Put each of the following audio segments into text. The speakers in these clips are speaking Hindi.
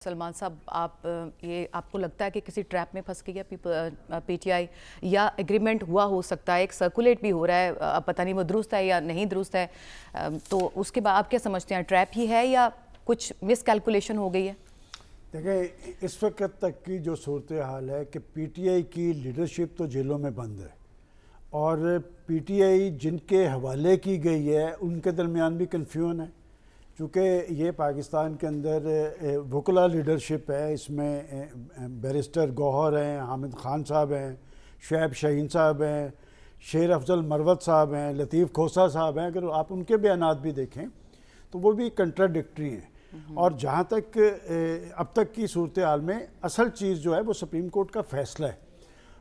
सलमान साहब, ये आपको लगता है कि किसी ट्रैप में फंस गई है पीटीआई, या एग्रीमेंट हुआ हो सकता है, एक सर्कुलेट भी हो रहा है, अब पता नहीं वो दुरुस्त है या नहीं दुरुस्त है, तो उसके बाद आप क्या समझते हैं, ट्रैप ही है या कुछ मिसकैलकुलेशन हो गई है? देखिए, इस वक्त तक की जो सूरत हाल है कि पीटीआई की लीडरशिप तो जेलों में बंद है और पीटीआई जिनके हवाले की गई है उनके दरमियान भी कन्फ्यूजन है, चूँकि ये पाकिस्तान के अंदर वकला लीडरशिप है। इसमें बैरिस्टर गौहर हैं, हामिद खान साहब हैं, शुएब शाहीन साहब हैं, शेर अफजल मरवत साहब हैं, लतीफ़ खोसा साहब हैं। अगर आप उनके बयानात भी देखें तो वो भी कंट्राडिक्टरी हैं। और जहाँ तक अब तक की सूरत हाल में असल चीज़ जो है वो सुप्रीम कोर्ट का फ़ैसला है,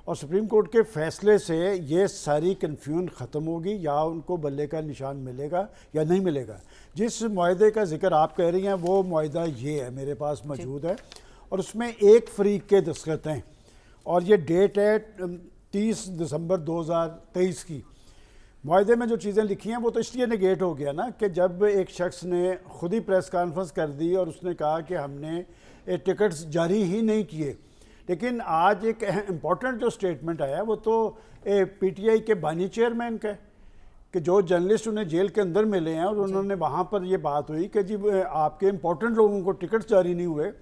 और सुप्रीम कोर्ट के फ़ैसले से ये सारी कन्फ्यूजन ख़त्म होगी, या उनको बल्ले का निशान मिलेगा या नहीं मिलेगा। जिस मुआहदे का जिक्र आप कह रही हैं वो मुआहदा ये है, मेरे पास मौजूद है, और उसमें एक फ़रीक के दस्तखत हैं और ये डेट है 30 दिसंबर 2023 की। मुआहदे में जो चीज़ें लिखी हैं वो तो इसलिए नेगेट हो गया ना कि जब एक शख्स ने खुद ही प्रेस कॉन्फ्रेंस कर दी और उसने कहा कि हमने टिकट्स जारी ही नहीं किए। लेकिन आज एक इम्पॉर्टेंट जो स्टेटमेंट आया वो तो पीटीआई के बानी चेयरमैन का है कि जो जर्नलिस्ट उन्हें जेल के अंदर मिले हैं और उन्होंने वहाँ पर ये बात हुई कि जी आपके इम्पोर्टेंट लोगों को टिकट्स जारी नहीं हुए।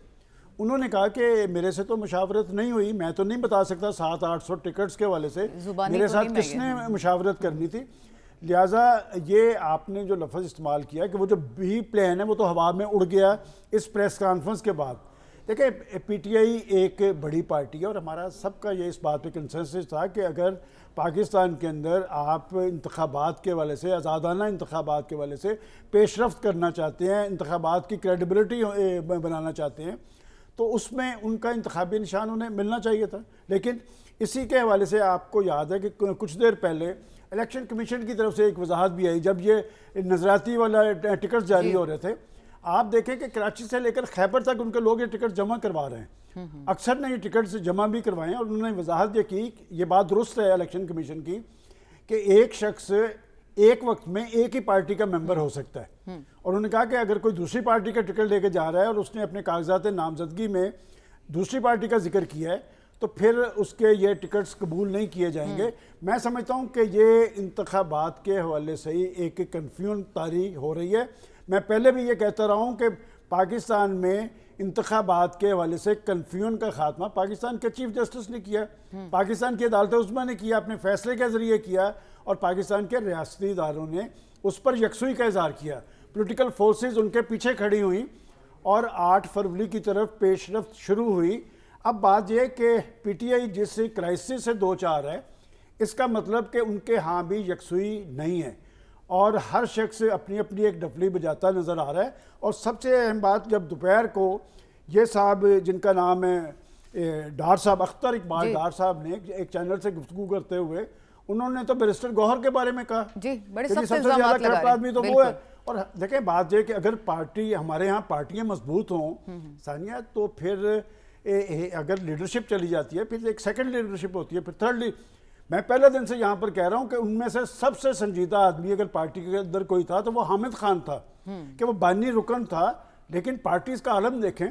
उन्होंने कहा कि मेरे से तो मुशावरत नहीं हुई, मैं तो नहीं बता सकता 700-800 टिकट्स के वाले से मेरे साथ किसने मुशावरत करनी थी। लिहाजा ये आपने जो लफ्ज़ इस्तेमाल किया कि वो जो बी प्लान है वो तो हवा में उड़ गया इस प्रेस कॉन्फ्रेंस के बाद। देखिए, पीटीआई एक बड़ी पार्टी है और हमारा सबका ये इस बात पे कंसेंसस था कि अगर पाकिस्तान के अंदर आप इंतखाबात के वाले से, आज़ादाना इंतखाबात के वाले से पेशरफ्त करना चाहते हैं, इंतखाबात की क्रेडिबिलिटी बनाना चाहते हैं, तो उसमें उनका इंतखाबी निशान उन्हें मिलना चाहिए था। लेकिन इसी के हवाले से आपको याद है कि कुछ देर पहले इलेक्शन कमीशन की तरफ से एक वजाहत भी आई जब ये नजराती वाला टिकट जारी हो रहे थे। आप देखें कि कराची से लेकर खैबर तक उनके लोग ये टिकट जमा करवा रहे हैं, अक्सर ने ये टिकट जमा भी करवाए हैं। और उन्होंने वजाहत ये की, ये बात दुरुस्त है इलेक्शन कमीशन की, कि एक शख्स एक वक्त में एक ही पार्टी का मेंबर हो सकता है। और उन्होंने कहा कि अगर कोई दूसरी पार्टी का टिकट लेके जा रहा है और उसने अपने कागजात नामजदगी में दूसरी पार्टी का जिक्र किया है तो फिर उसके ये टिकट्स कबूल नहीं किए जाएंगे। मैं समझता हूँ कि ये इंतखाबात के हवाले से ही एक कन्फ्यूजन तारी हो रही है। मैं पहले भी ये कहता रहा हूँ कि पाकिस्तान में इंतखाबात के हवाले से कन्फ्यूजन का खात्मा पाकिस्तान के चीफ जस्टिस ने किया, पाकिस्तान की अदालत उस्मा ने किया, अपने फैसले के ज़रिए किया, और पाकिस्तान के रियासती इदारों ने उस पर यकसुई का इजहार किया। पोलिटिकल फोर्सेज उनके पीछे खड़ी हुई और 8 फरवरी की तरफ पेशरफ्त शुरू हुई। अब बात यह कि पीटीआई जिस क्राइसिस से दो चार है, इसका मतलब कि उनके यहाँ भी यकसुई नहीं है और हर शख्स अपनी अपनी एक डफली बजाता नज़र आ रहा है। और सबसे अहम बात, जब दोपहर को ये साहब जिनका नाम है डार साहब, अख्तर इकबाल डार साहब ने एक चैनल से गुफ्तगू करते हुए उन्होंने तो बैरिस्टर गौहर के बारे में कहा जी, बड़े सबसे ज़्यादा करप्ट आदमी तो वो है। और देखें, बात यह कि अगर पार्टी, हमारे यहाँ पार्टियाँ मजबूत हों सानिया, तो फिर अगर लीडरशिप चली जाती है फिर एक सेकंड लीडरशिप होती है, फिर थर्ड। मैं पहले दिन से यहाँ पर कह रहा हूँ कि उनमें से सबसे संजीदा आदमी अगर पार्टी के अंदर कोई था तो वो हामिद खान था, कि वो बानी रुकन था। लेकिन पार्टी का आलम देखें,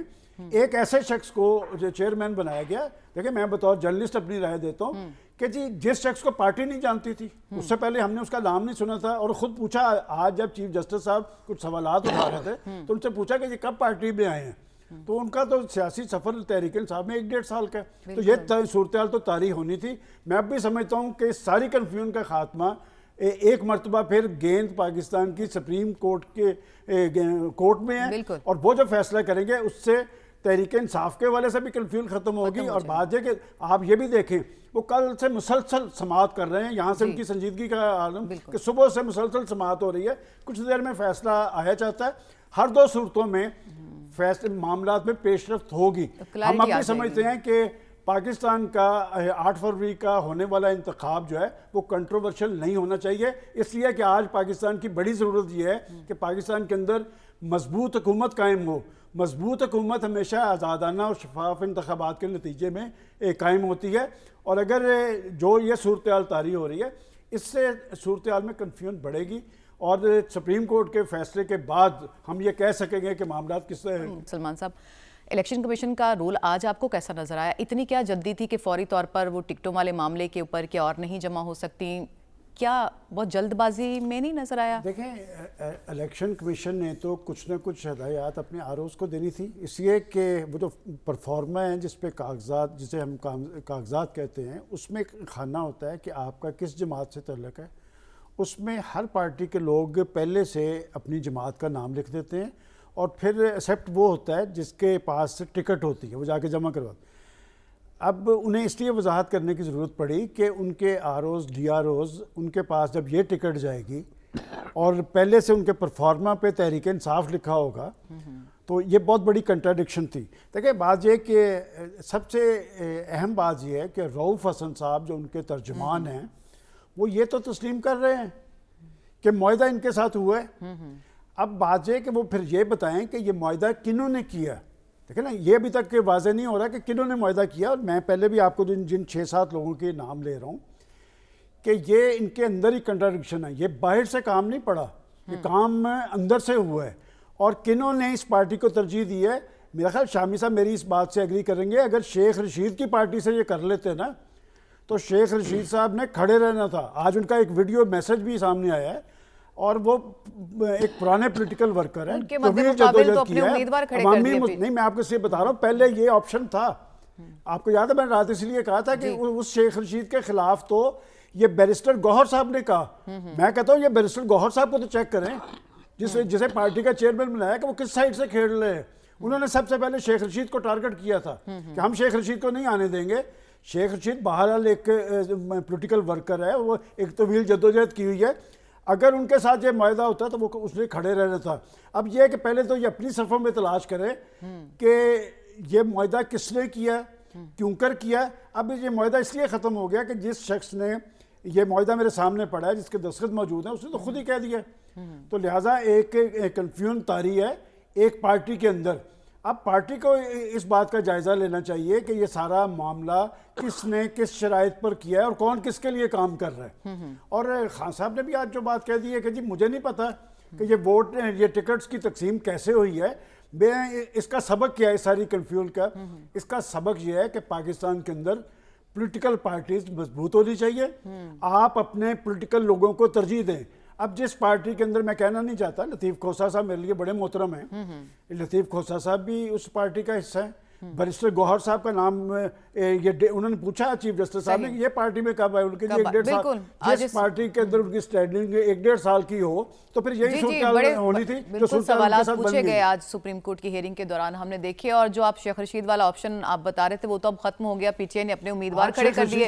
एक ऐसे शख्स को जो चेयरमैन बनाया गया। देखिए, मैं बतौर जर्नलिस्ट अपनी राय देता हूँ कि जी जिस शख्स को पार्टी नहीं जानती थी, उससे पहले हमने उसका नाम नहीं सुना था, और ख़ुद पूछा आज जब चीफ जस्टिस साहब कुछ सवालात उठा रहे थे तो उनसे पूछा कि जी कब पार्टी में आए हैं, तो उनका तो सियासी सफ़र तहरीक इंसाफ में 1-1.5 साल का है। तो ये सूरत हाल तो तारी होनी थी। मैं अब भी समझता हूँ कि सारी कन्फ्यूजन का खात्मा एक मरतबा फिर गेंद पाकिस्तान की सुप्रीम कोर्ट के कोर्ट में है, और वो जो फैसला करेंगे उससे तहरीक इंसाफ के वाले से भी कन्फ्यूजन खत्म होगी। और बात है कि आप ये भी देखें, वो कल से मुसलसल समाअत कर रहे हैं, यहाँ से उनकी संजीदगी का आलम कि सुबह से मुसलसल समाअत हो रही है, कुछ देर में फैसला आया चाहता है। हर दो सूरतों में फैसले मामलात में पेशरफ्त होगी। हम अब भी समझते हैं कि पाकिस्तान का 8 फरवरी का होने वाला इंतखाब जो है वो कंट्रोवर्शियल नहीं होना चाहिए, इसलिए कि आज पाकिस्तान की बड़ी ज़रूरत यह है कि पाकिस्तान के अंदर मजबूत हुकूमत कायम हो। मजबूत हुकूमत हमेशा आज़ादाना और शफाफ इंतखाबात के नतीजे में कायम होती है। और अगर जो ये सूरत हाल तारी हो रही है, इससे सूरत हाल में कन्फ्यूजन बढ़ेगी और सुप्रीम कोर्ट के फैसले के बाद हम ये कह सकेंगे कि मामला किस। सलमान साहब, इलेक्शन कमीशन का रोल आज आपको कैसा नजर आया? इतनी क्या जल्दी थी कि फौरी तौर पर वो टिकटों वाले मामले के ऊपर क्या और नहीं जमा हो सकती? क्या बहुत जल्दबाजी में नहीं नजर आया? देखें, इलेक्शन कमीशन ने तो कुछ ना कुछ हदायत अपने आरओज़ को देनी थी, इसलिए कि वो जो परफॉर्मा है जिस पे कागजात, जिसे हम कागजात कहते हैं, उसमें एक खाना होता है कि आपका किस जमात से तल्लुक़ है। उसमें हर पार्टी के लोग पहले से अपनी जमात का नाम लिख देते हैं और फिर एक्सेप्ट वो होता है जिसके पास टिकट होती है, वो जाके जमा करवाते। अब उन्हें इसलिए वजाहत करने की ज़रूरत पड़ी कि उनके आरओज़, डीआरओज़, उनके पास जब ये टिकट जाएगी और पहले से उनके परफॉर्मा पे तहरीक इंसाफ लिखा होगा, तो ये बहुत बड़ी कंट्राडिक्शन थी। देखिए, बात ये कि सबसे अहम बात ये है कि रऊफ़ हसन साहब जो उनके तर्जुमान हैं, वो ये तो तस्लीम कर रहे हैं कि मुआहदा इनके साथ हुआ है। अब बात ये कि वो फिर ये बताएं कि ये मुआहदा किन्होंने किया। देखिए ना, ये अभी तक वाज़ेह नहीं हो रहा कि किन्होंने मुआहदा किया। और मैं पहले भी आपको जिन 6-7 लोगों के नाम ले रहा हूँ कि ये इनके अंदर ही कंट्राडिक्शन है, ये बाहर से काम नहीं पड़ा, ये काम अंदर से हुआ है। और किन्होंने इस पार्टी को तरजीह दी है, मेरा ख्याल शामी साहब मेरी इस बात से एग्री करेंगे, अगर शेख रशीद की पार्टी से ये कर लेते ना तो शेख रशीद साहब ने खड़े रहना था। आज उनका एक वीडियो मैसेज भी सामने आया है और वो एक पुराने पॉलिटिकल वर्कर है, उनके मुकाबले तो अपने उम्मीदवार खड़े कर दिए। नहीं, मैं आपको इसलिए बता रहा हूँ, पहले ये ऑप्शन था। आपको याद है, मैंने रात इसलिए कहा था कि उस शेख रशीद के खिलाफ तो ये बैरिस्टर गौहर साहब ने कहा। मैं कहता हूँ ये बैरिस्टर गौहर साहब को तो चेक करें, जिसे पार्टी का चेयरमैन बनाया, कि वो किस साइड से खेल रहे हैं। उन्होंने सबसे पहले शेख रशीद को टारगेट किया था कि हम शेख रशीद को नहीं आने देंगे। शेख रशीद बहरहाल एक पॉलिटिकल वर्कर है, वो एक तवील जद्दोजहद की हुई है। अगर उनके साथ ये मुआहदा होता तो वो उसने खड़े रहना था। अब ये है कि पहले तो ये अपनी सफ़ों में तलाश करें कि ये मुआहदा किसने किया, क्यों कर किया। अब ये मुआहदा इसलिए ख़त्म हो गया कि जिस शख्स ने ये मुआहदा मेरे सामने पड़ा है, जिसके दस्तखत मौजूद हैं, उसने तो खुद ही कह दिया। तो लिहाजा एक कन्फ्यूजन तारी है एक पार्टी के अंदर। अब पार्टी को इस बात का जायज़ा लेना चाहिए कि ये सारा मामला किसने किस शराइत पर किया है और कौन किसके लिए काम कर रहा है। और खान साहब ने भी आज जो बात कह दी है कि जी मुझे नहीं पता कि ये वोट, ये टिकट्स की तकसीम कैसे हुई है। इसका सबक क्या है सारी कन्फ्यूजन का? इसका सबक ये है कि पाकिस्तान के अंदर पॉलिटिकल पार्टीज मजबूत होनी चाहिए। आप अपने पॉलिटिकल लोगों को तरजीह दें। अब जिस पार्टी के अंदर, मैं कहना नहीं चाहता, लतीफ़ खोसा साहब मेरे लिए बड़े मोहतरम हैं, लतीफ़ खोसा साहब भी उस पार्टी का हिस्सा है। बैरिस्टर गौहर साहब का नाम ये उन्होंने पूछा चीफ जस्टिस साहब ने कि ये पार्टी में कब आए, उनके लिए 1.5 साल, जिस पार्टी के अंदर उनकी स्टैंडिंग 1.5 साल की हो तो फिर यही सूरत होनी थी। जो सवाल पूछे गए आज सुप्रीम कोर्ट की हियरिंग के दौरान हमने देखे। और जो आप शेख रशीद वाला ऑप्शन आप बता रहे थे वो तो अब खत्म हो गया, पीटीआई ने अपने उम्मीदवार खड़े कर दिए।